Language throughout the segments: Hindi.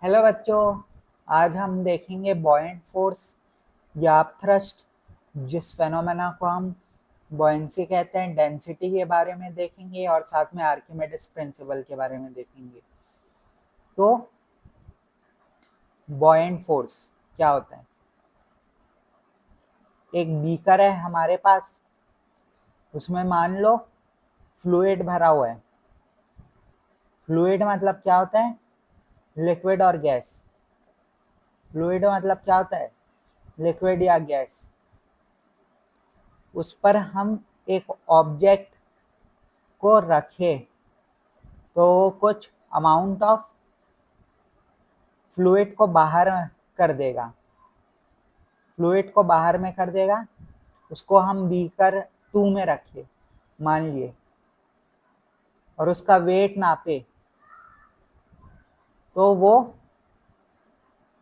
हेलो बच्चों, आज हम देखेंगे बॉयंट फोर्स या थ्रस्ट, जिस फेनोमेना को हम बॉयंसी कहते हैं, डेंसिटी के बारे में देखेंगे और साथ में आर्किमिडीज प्रिंसिपल के बारे में देखेंगे। तो बॉयंट फोर्स क्या होता है? एक बीकर है हमारे पास, उसमें मान लो फ्लूइड भरा हुआ है। फ्लूइड मतलब क्या होता है? लिक्विड और गैस। फ्लूइड मतलब क्या होता है? लिक्विड या गैस। उस पर हम एक ऑब्जेक्ट को रखे तो कुछ अमाउंट ऑफ फ्लूइड को बाहर कर देगा। फ्लूइड को बाहर में कर देगा। उसको हम बीकर 2 में रखे मान लिए और उसका वेट नापे तो वो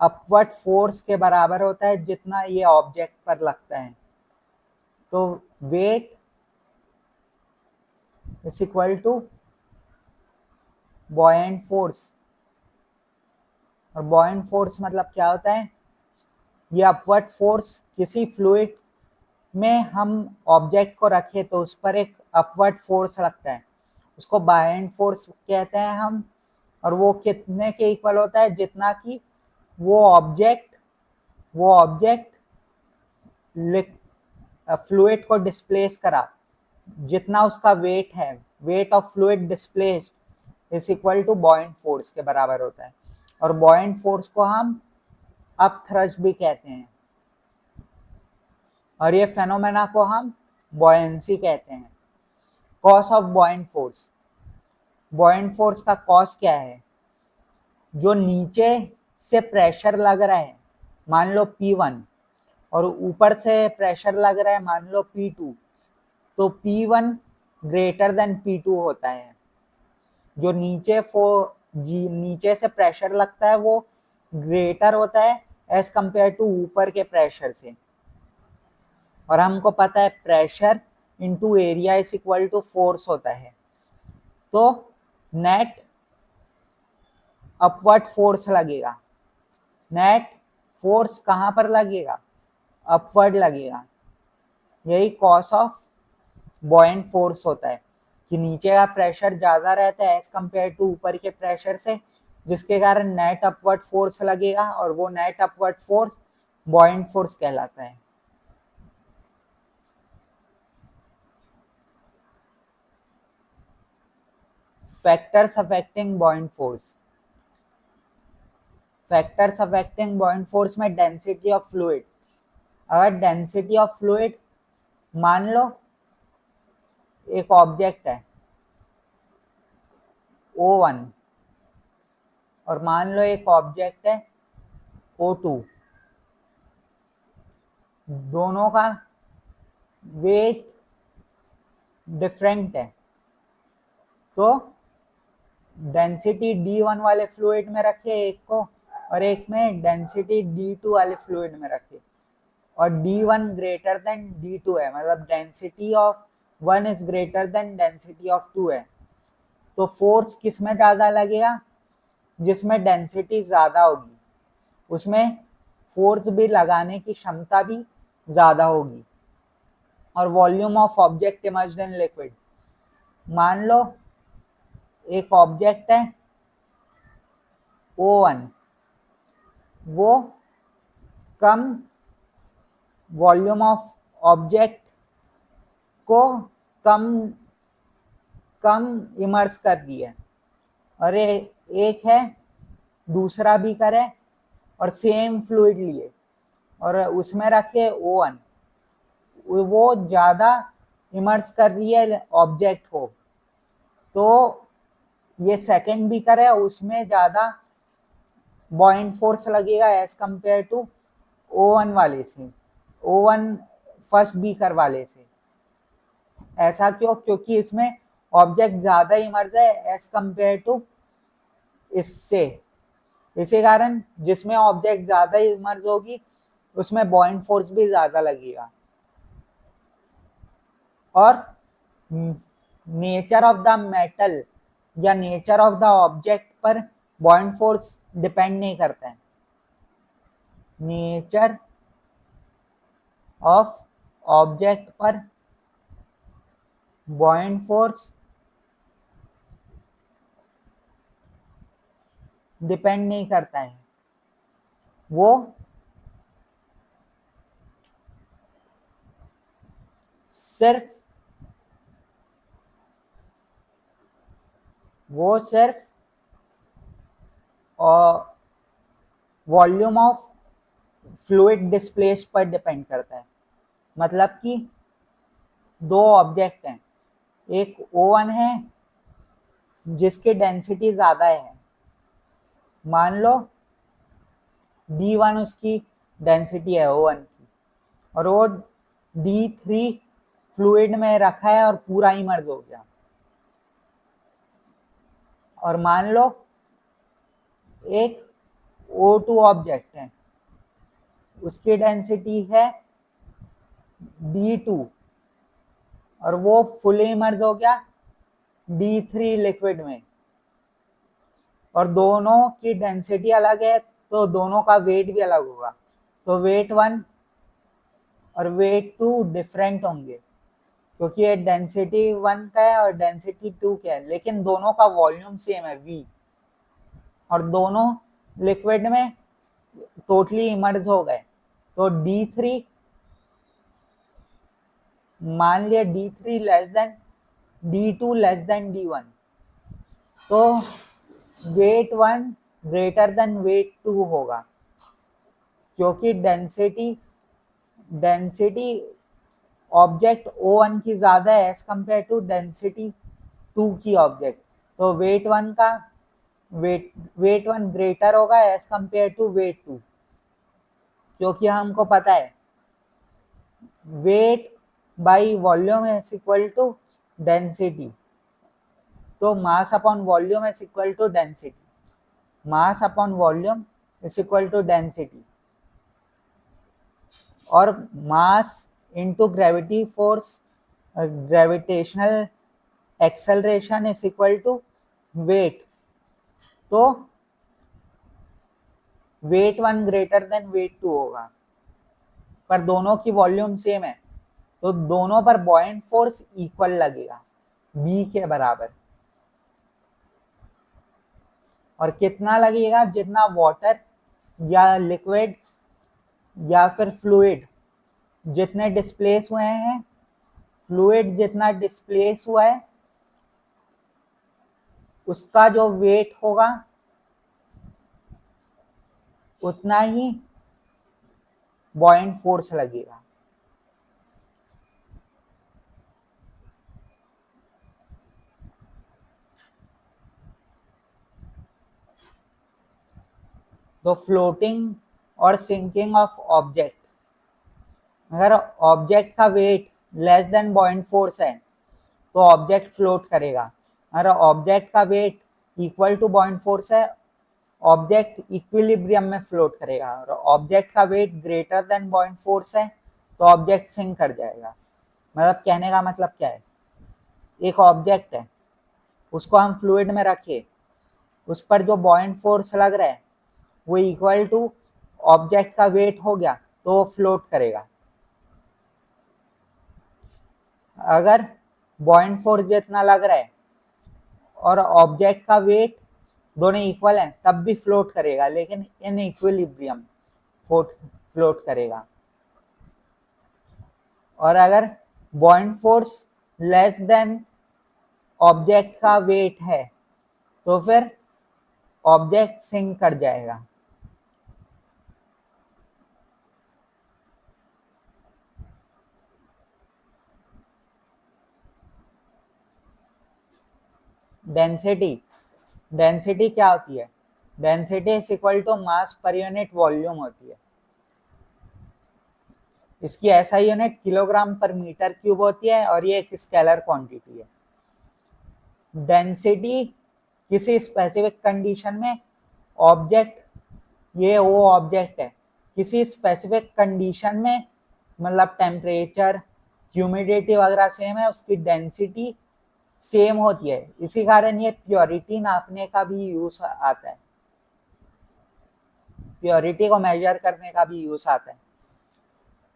अपवर्ड फोर्स के बराबर होता है जितना ये ऑब्जेक्ट पर लगता है। तो weight is equal to buoyant force. और बॉयंट फोर्स मतलब क्या होता है? ये अपवर्ड फोर्स, किसी फ्लूइड में हम ऑब्जेक्ट को रखे तो उस पर एक अपवर्ड फोर्स लगता है, उसको बायंट फोर्स कहते हैं हम। और वो कितने के इक्वल होता है? जितना कि वो ऑब्जेक्ट फ्लूइड को डिस्प्लेस करा, जितना उसका वेट है, weight of fluid displaced is equal to buoyant force के बराबर होता है। और बॉयंट फोर्स को हम अपथ्रस्ट भी कहते हैं और ये फेनोमेना को हम बॉयंसी कहते हैं। Cos of buoyant force. Buoyant force का कॉस क्या है? जो नीचे से प्रेशर लग रहा है, मान लो P1, और ऊपर से प्रेशर लग रहा है मान लो P2, तो P1 ग्रेटर देन P2 होता है। जो नीचे से प्रेशर लगता है वो ग्रेटर होता है एज कंपेयर टू ऊपर के प्रेशर से। और हमको पता है pressure into area is equal to force होता है। तो नेट अपवर्ड फोर्स लगेगा। नेट फोर्स कहाँ पर लगेगा? अपवर्ड लगेगा। यही कॉस ऑफ बॉयंट फोर्स होता है कि नीचे का प्रेशर ज़्यादा रहता है एज कंपेयर टू ऊपर के प्रेशर से, जिसके कारण नेट अपवर्ड फोर्स लगेगा और वो net upward force buoyant force कहलाता है। Factors affecting buoyant force. Factors affecting buoyant force में डेंसिटी ऑफ फ्लूइड। अगर डेंसिटी ऑफ फ्लूइड, मान लो एक ऑब्जेक्ट है O1 और मान लो एक ऑब्जेक्ट है O2, दोनों का वेट डिफरेंट है, तो डेंसिटी D1 वाले फ्लूइड में रखे एक को और एक में डेंसिटी D2 वाले फ्लूइड में रखे, और D1 ग्रेटर देन D2 है, मतलब density of 1 is greater than density of 2 है। तो फोर्स किस में ज़्यादा लगेगा? जिसमें डेंसिटी ज़्यादा होगी उसमें फोर्स भी लगाने की क्षमता भी ज़्यादा होगी। और volume of object emerged in liquid. मान लो एक ऑब्जेक्ट है O1, वो कम वॉल्यूम ऑफ ऑब्जेक्ट को कम कम इमर्स कर रही है, और एक है दूसरा बीकर है और सेम फ्लूइड लिए और उसमें रखे O1, वो ज़्यादा इमर्स कर रही है ऑब्जेक्ट को, तो ये सेकंड बीकर है, उसमें ज़्यादा बॉयंट फोर्स लगेगा एज कंपेयर टू O1 वाले से, O1 फर्स्ट बीकर वाले से। ऐसा क्यों? क्योंकि इसमें ऑब्जेक्ट ज़्यादा इमर्स है एज कंपेयर टू इससे। इसी कारण जिसमें ऑब्जेक्ट ज़्यादा इमर्स होगी उसमें बॉयंट फोर्स भी ज़्यादा लगेगा। और नेचर ऑफ द मेटल या नेचर ऑफ द ऑब्जेक्ट पर बॉयंट फोर्स डिपेंड नहीं करता है। नेचर ऑफ ऑब्जेक्ट पर बॉइंट फोर्स डिपेंड नहीं करता है, वो सिर्फ वॉल्यूम ऑफ फ्लूइड डिस्प्लेस्ड पर डिपेंड करता है। मतलब कि दो ऑब्जेक्ट हैं, एक O1 है जिसकी डेंसिटी ज़्यादा है, मान लो D1 उसकी डेंसिटी है O1 की, और वो D3 फ्लूइड में रखा है और पूरा इमर्ज हो गया। और मान लो एक O2 ऑब्जेक्ट है, उसकी डेंसिटी है D2 और वो फुली इमर्ज हो गया D3 लिक्विड में, और दोनों की डेंसिटी अलग है तो दोनों का वेट भी अलग होगा। तो वेट 1 और वेट 2 डिफरेंट होंगे, क्योंकि ये डेंसिटी 1 का है और डेंसिटी 2 का है, लेकिन दोनों का वॉल्यूम सेम है V, और दोनों लिक्विड में टोटली इमर्ज हो गए। तो D3, मान लिया D3 less than D2 less than D1, तो वेट 1 ग्रेटर देन वेट 2 होगा, क्योंकि डेंसिटी ऑब्जेक्ट O1 की ज़्यादा है एज कंपेयर टू डेंसिटी 2 की ऑब्जेक्ट। तो वेट 1 ग्रेटर होगा एज कंपेयर टू वेट 2, क्योंकि हमको पता है weight by volume is equal to density. तो mass upon volume is equal to density, mass upon volume is equal to density, और mass into gravity force, gravitational acceleration is equal to weight. तो वेट 1 ग्रेटर देन वेट 2 होगा, पर दोनों की वॉल्यूम सेम है, तो दोनों पर बॉइंट फोर्स इक्वल लगेगा, B के बराबर। और कितना लगेगा? जितना वाटर या लिक्विड या फिर फ्लूइड जितने डिस्प्लेस हुए हैं, फ्लूइड जितना डिस्प्लेस हुआ है उसका जो वेट होगा उतना ही बॉइंट फोर्स लगेगा। तो फ्लोटिंग और सिंकिंग ऑफ ऑब्जेक्ट, अगर ऑब्जेक्ट का weight less than buoyant force है तो ऑब्जेक्ट फ्लोट करेगा। अगर ऑब्जेक्ट का weight equal to buoyant force है, ऑब्जेक्ट इक्विलिब्रियम में फ्लोट करेगा। और ऑब्जेक्ट का weight greater than buoyant force है तो ऑब्जेक्ट सिंक कर जाएगा। मतलब कहने का मतलब क्या है, एक ऑब्जेक्ट है, उसको हम फ्लूइड में रखे, उस पर जो बॉइंट फोर्स लग रहा है वो इक्वल टू ऑब्जेक्ट का वेट हो गया तो वो फ्लोट करेगा। अगर बॉइंट फोर्स जितना लग रहा है और ऑब्जेक्ट का वेट दोनों इक्वल हैं तब भी फ्लोट करेगा, लेकिन इन इक्विलिब्रियम फ्लोट करेगा। और अगर बॉइंट फोर्स लेस देन ऑब्जेक्ट का वेट है तो फिर ऑब्जेक्ट सिंक कर जाएगा। डेंसिटी क्या होती है? Density is equal to mass per unit volume होती है। इसकी SI unit kilogram per metre cube होती है और ये एक स्केलर क्वांटिटी है। डेंसिटी किसी स्पेसिफिक कंडीशन में ऑब्जेक्ट, ये वो ऑब्जेक्ट है, किसी स्पेसिफिक कंडीशन में मतलब टेम्परेचर, ह्यूमिडिटी वगैरह सेम है, उसकी डेंसिटी सेम होती है। इसी कारण ये प्योरिटी नापने का भी यूज आता है। प्योरिटी को मेजर करने का भी यूज आता है।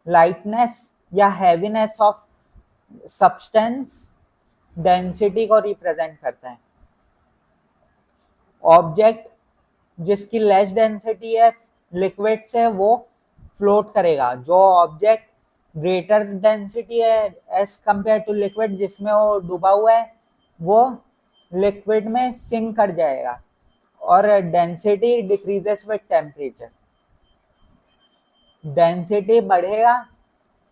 लाइटनेस या हैवीनेस ऑफ सब्सटेंस डेंसिटी को रिप्रेजेंट करता है। ऑब्जेक्ट जिसकी लेस डेंसिटी है लिक्विड से वो फ्लोट करेगा। जो ऑब्जेक्ट ग्रेटर डेंसिटी है एज कंपेयर टू लिक्विड जिसमें वो डूबा हुआ है वो लिक्विड में सिंक कर जाएगा और density decreases with temperature. Density बढ़ेगा,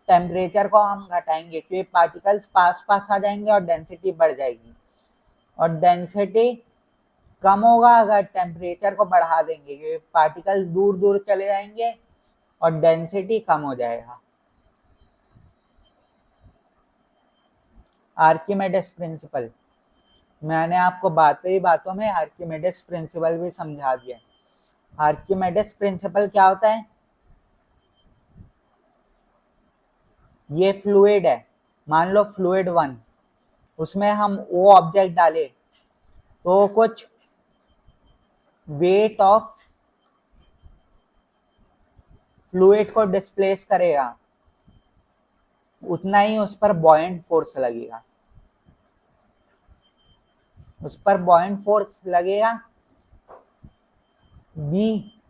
टेम्परेचर को हम घटाएंगे क्योंकि पार्टिकल्स पास पास आ जाएंगे और डेंसिटी बढ़ जाएगी। और डेंसिटी कम होगा अगर टेम्परेचर को बढ़ा देंगे क्योंकि पार्टिकल्स दूर दूर चले जाएंगे और डेंसिटी कम हो जाएगा। आर्किमिडीज प्रिंसिपल, मैंने आपको बातों ही बातों में आर्किमिडीज प्रिंसिपल भी समझा दिया। आर्किमिडीज प्रिंसिपल क्या होता है? ये फ्लूइड है, मान लो फ्लूइड 1, उसमें हम वो ऑब्जेक्ट डाले तो कुछ वेट ऑफ फ्लूइड को डिस्प्लेस करेगा, उतना ही उस पर बॉयंट फोर्स लगेगा। उस पर बॉयंट फोर्स लगेगा बी,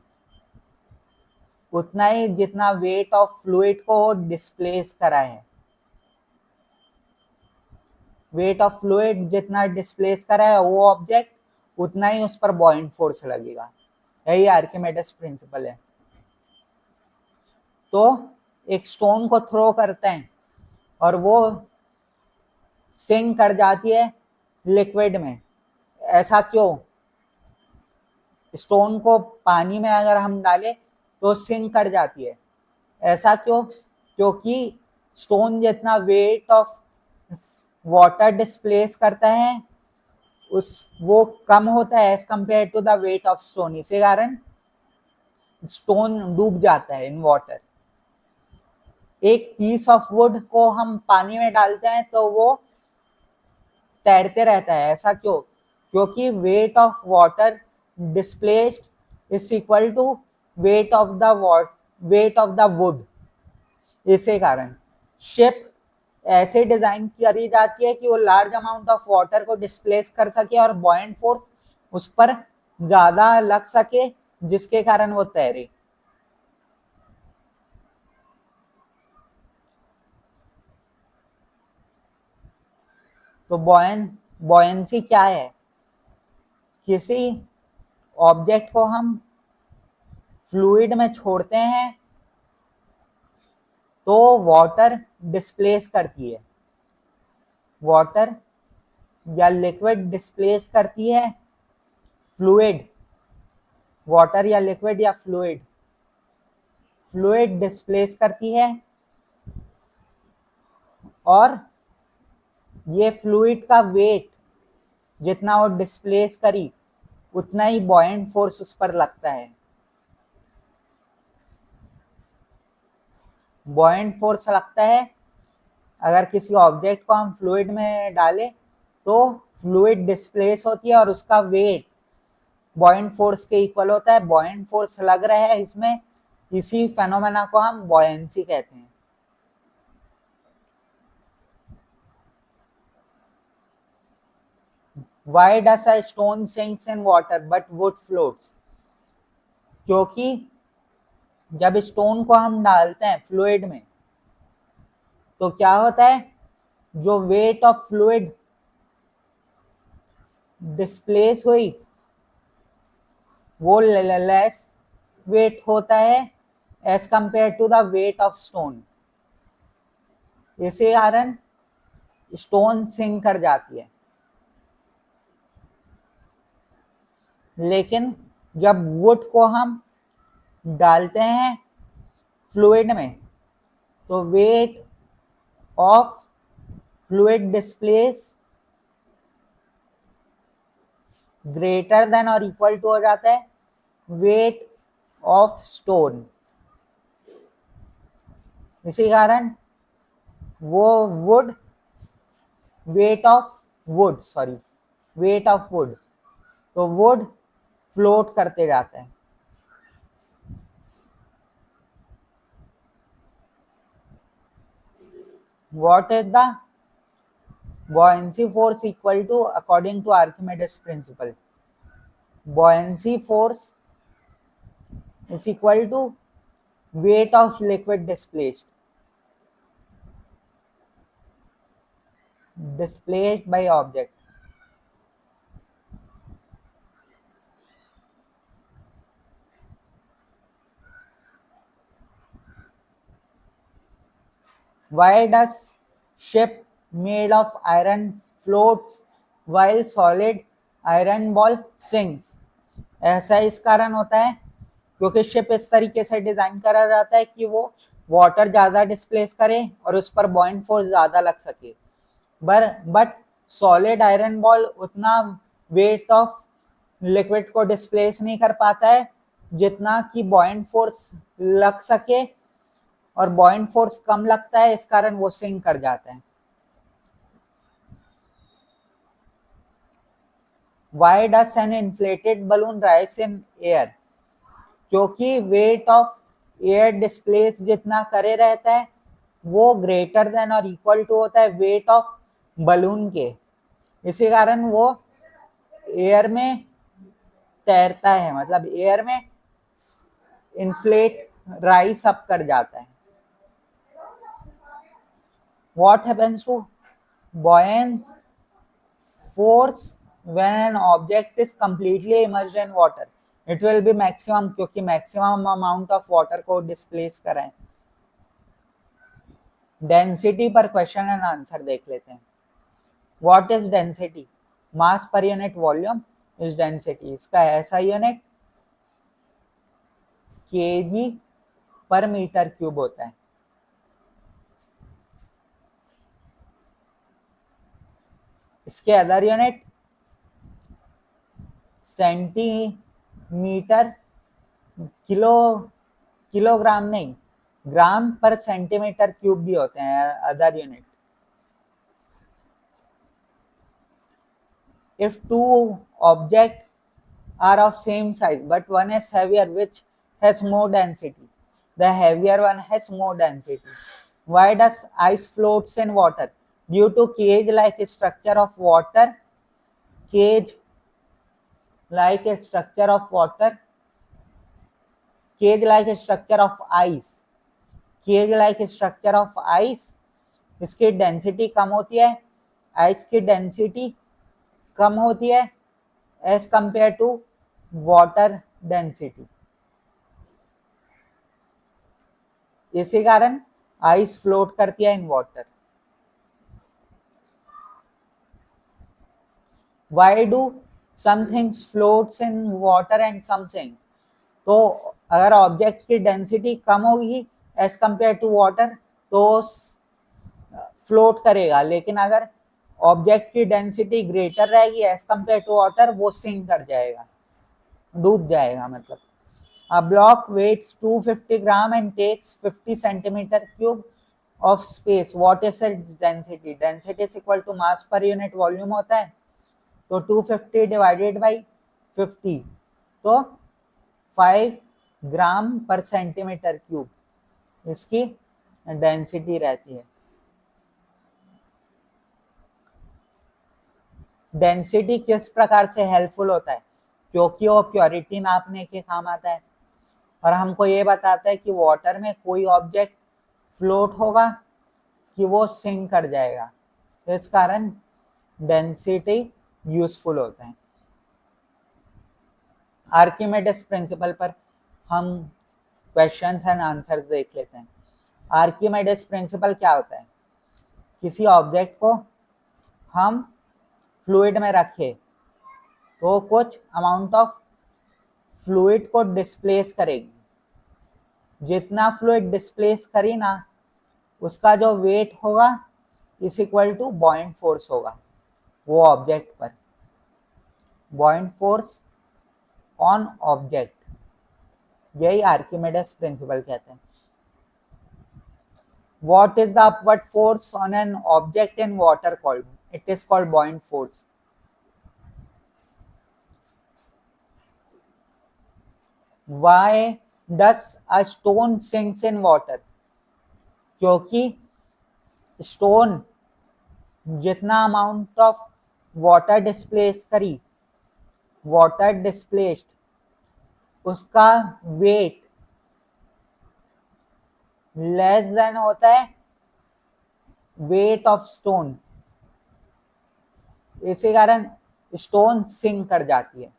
उतना ही जितना वेट ऑफ फ्लूइड को डिस्प्लेस करा है। वेट ऑफ फ्लूइड जितना डिस्प्लेस करा है वो ऑब्जेक्ट, उतना ही उस पर बॉयंट फोर्स लगेगा। यही आर्किमिडीज प्रिंसिपल है। तो एक स्टोन को थ्रो करते हैं और वो सिंक कर जाती है लिक्विड में। ऐसा क्यों? स्टोन को पानी में अगर हम डालें तो सिंक कर जाती है। ऐसा क्यों? क्योंकि स्टोन जितना वेट ऑफ वाटर डिस्प्लेस करता है वो कम होता है as compare to the weight of stone. इसी कारण स्टोन डूब जाता है इन वाटर। एक पीस ऑफ वुड को हम पानी में डालते हैं तो वो तैरते रहता है। ऐसा क्यों? क्योंकि weight of water displaced is equal to weight of the wood. इसी कारण शिप ऐसे डिजाइन करी जाती है कि वो लार्ज अमाउंट ऑफ वाटर को डिस्प्लेस कर सके और बॉयंट फोर्स उस पर ज्यादा लग सके जिसके कारण वो तैरे। तो बॉयंसी क्या है? किसी ऑब्जेक्ट को हम फ्लूइड में छोड़ते हैं तो वाटर डिस्प्लेस करती है, वाटर या लिक्विड डिस्प्लेस करती है फ्लूइड। वाटर या लिक्विड या फ्लूइड डिस्प्लेस करती है और ये फ्लूइड का वेट जितना वो डिस्प्लेस करी उतना ही बॉयंट फोर्स उस पर लगता है। बॉयंट फोर्स लगता है अगर किसी ऑब्जेक्ट को हम फ्लूइड में डालें तो फ्लूइड डिस्प्लेस होती है और उसका वेट बॉयंट फोर्स के इक्वल होता है। बॉयंट फोर्स लग रहा है इसमें, इसी फेनोमेना को हम बॉयंसी कहते हैं। Why does a stone sinks in water but wood floats? क्योंकि जब स्टोन को हम डालते हैं फ्लूइड में तो क्या होता है, जो वेट ऑफ फ्लूइड डिस्प्लेस हुई वो लेस वेट होता है as compare to the weight of stone. इसी कारण स्टोन सिंक कर जाती है। लेकिन जब वुड को हम डालते हैं फ्लूइड में तो wait of fluid displace greater than और इक्वल टू हो जाता है वेट ऑफ स्टोन। इसी कारण वो वेट ऑफ वुड तो वुड फ्लोट करते जाते हैं। what is the buoyancy force equal to according to Archimedes principle? Buoyancy force is equal to weight of liquid displaced by object. Why does ship made of iron floats while solid iron ball sinks? ऐसा इस कारण होता है क्योंकि शिप इस तरीके से डिजाइन करा जाता है कि वो वाटर ज्यादा डिस्प्लेस करे और उस पर बॉइंट फोर्स ज्यादा लग सके, बट सॉलिड आयरन बॉल उतना वेट ऑफ लिक्विड को डिस्प्लेस नहीं कर पाता है जितना कि बॉइंट फोर्स लग सके, और बॉइंट फोर्स कम लगता है इस कारण वो सिंक कर जाता है। Why does an inflated balloon rise in air? क्योंकि वेट ऑफ एयर डिस्प्लेस जितना करे रहता है वो ग्रेटर देन और इक्वल टू होता है वेट ऑफ बलून के, इसी कारण वो एयर में तैरता है, मतलब एयर में इन्फ्लेट राइस अप कर जाता है। What happens to buoyant force when an object is completely immersed in water? It will be maximum, क्योंकि maximum amount of water को displace कराएं। डेंसिटी पर क्वेश्चन एंड आंसर देख लेते हैं। What is density? Mass per unit volume is density. इसका ऐसा यूनिट केजी पर मीटर क्यूब होता है। इसके अदर यूनिट सेंटीमीटर, किलोग्राम नहीं, ग्राम पर सेंटीमीटर क्यूब भी होते हैं other unit. If two objects are of same size but one is heavier, which has more density? The heavier one has more density. Why does ice floats in water? Due to cage-like structure of water. Cage-like structure of water. Cage-like structure of ice. Cage-like structure of ice. इसकी डेंसिटी कम होती है, आइस की डेंसिटी कम होती है as compare to water density, इसी कारण आइस फ्लोट करती है in water. Why do some things floats in water and some things? तो अगर ऑब्जेक्ट की डेंसिटी कम होगी एज कंपेयर टू वाटर तो फ्लोट करेगा, लेकिन अगर ऑब्जेक्ट की डेंसिटी ग्रेटर रहेगी एज कंपेयर टू वाटर वो सिंक कर जाएगा, डूब जाएगा। मतलब a block weighs 250 gram and takes 50 centimeter cube of space. What is its density? Density is equal to mass per unit volume होता है, तो 250 divided by 50 तो 5 ग्राम पर सेंटीमीटर क्यूब इसकी डेंसिटी रहती है। डेंसिटी किस प्रकार से हेल्पफुल होता है? क्योंकि वो प्योरिटी नापने के काम आता है और हमको ये बताता है कि वाटर में कोई ऑब्जेक्ट फ्लोट होगा कि वो सिंक कर जाएगा, इस कारण डेंसिटी यूजफुल होता है। आर्किमेडिस प्रिंसिपल पर हम क्वेश्चंस एंड आंसर्स देख लेते हैं। आर्किमेडिस प्रिंसिपल क्या होता है? किसी ऑब्जेक्ट को हम फ्लूइड में रखे तो कुछ अमाउंट ऑफ फ्लूइड को डिस्प्लेस करेगी, जितना फ्लूइड डिस्प्लेस करी ना उसका जो वेट होगा is equal to buoyant force होगा वो ऑब्जेक्ट पर। बॉइंट फोर्स ऑन ऑब्जेक्ट, यही आर्किमेडिस प्रिंसिपल कहते हैं। What is the upward force on an object in water called? It is called buoyant force. Why does a stone sinks in water? क्योंकि स्टोन जितना अमाउंट ऑफ वाटर डिस्प्लेस करी, वाटर डिस्प्लेस्ड, उसका वेट लेस देन होता है वेट ऑफ स्टोन। इसी कारण स्टोन सिंक कर जाती है।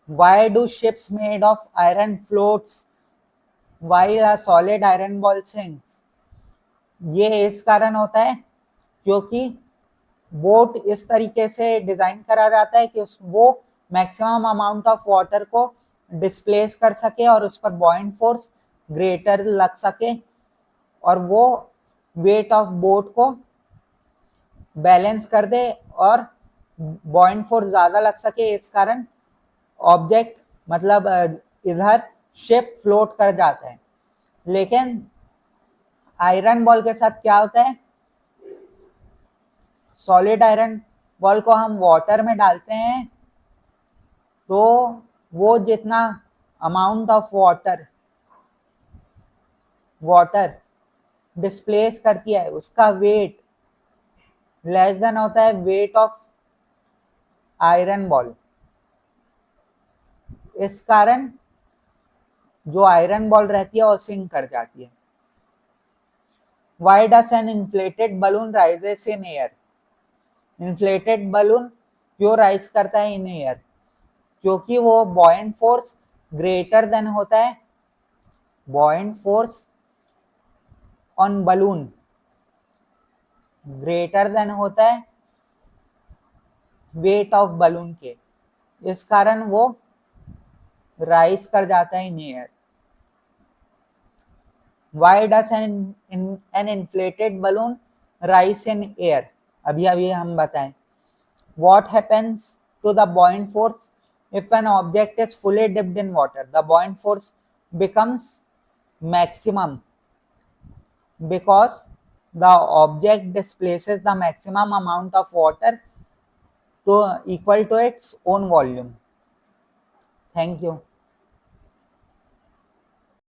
Why do ships made of iron floats while a solid iron ball sinks? ये इस कारण होता है क्योंकि बोट इस तरीके से डिजाइन करा जाता है कि वो मैक्सिमम अमाउंट ऑफ वाटर को डिस्प्लेस कर सके और उस पर बॉइंट फोर्स ग्रेटर लग सके और वो वेट ऑफ बोट को बैलेंस कर दे और बॉइंट फोर्स ज्यादा लग सके। इस कारण ऑब्जेक्ट मतलब इधर शिप फ्लोट कर जाता है। लेकिन आयरन बॉल के साथ क्या होता है, सॉलिड आयरन बॉल को हम वाटर में डालते हैं तो वो जितना अमाउंट ऑफ वाटर डिस्प्लेस करती है उसका वेट लेस देन होता है वेट ऑफ आयरन बॉल। इस कारण जो आयरन बॉल रहती है वो सिंक कर जाती है। Why does an inflated balloon rises in air? Inflated balloon क्यों राइज करता है इन एयर? क्योंकि वो बॉयंट फोर्स ग्रेटर देन होता है, buoyant force on balloon greater than होता है वेट ऑफ बलून के। इस कारण वो राइज कर जाता है in air. Why does an inflated balloon rise in air? अभी हम बताएं। What happens to the buoyant force if an object is fully dipped in water? The buoyant force becomes maximum because the object displaces the maximum amount of water to equal to its own volume. Thank you.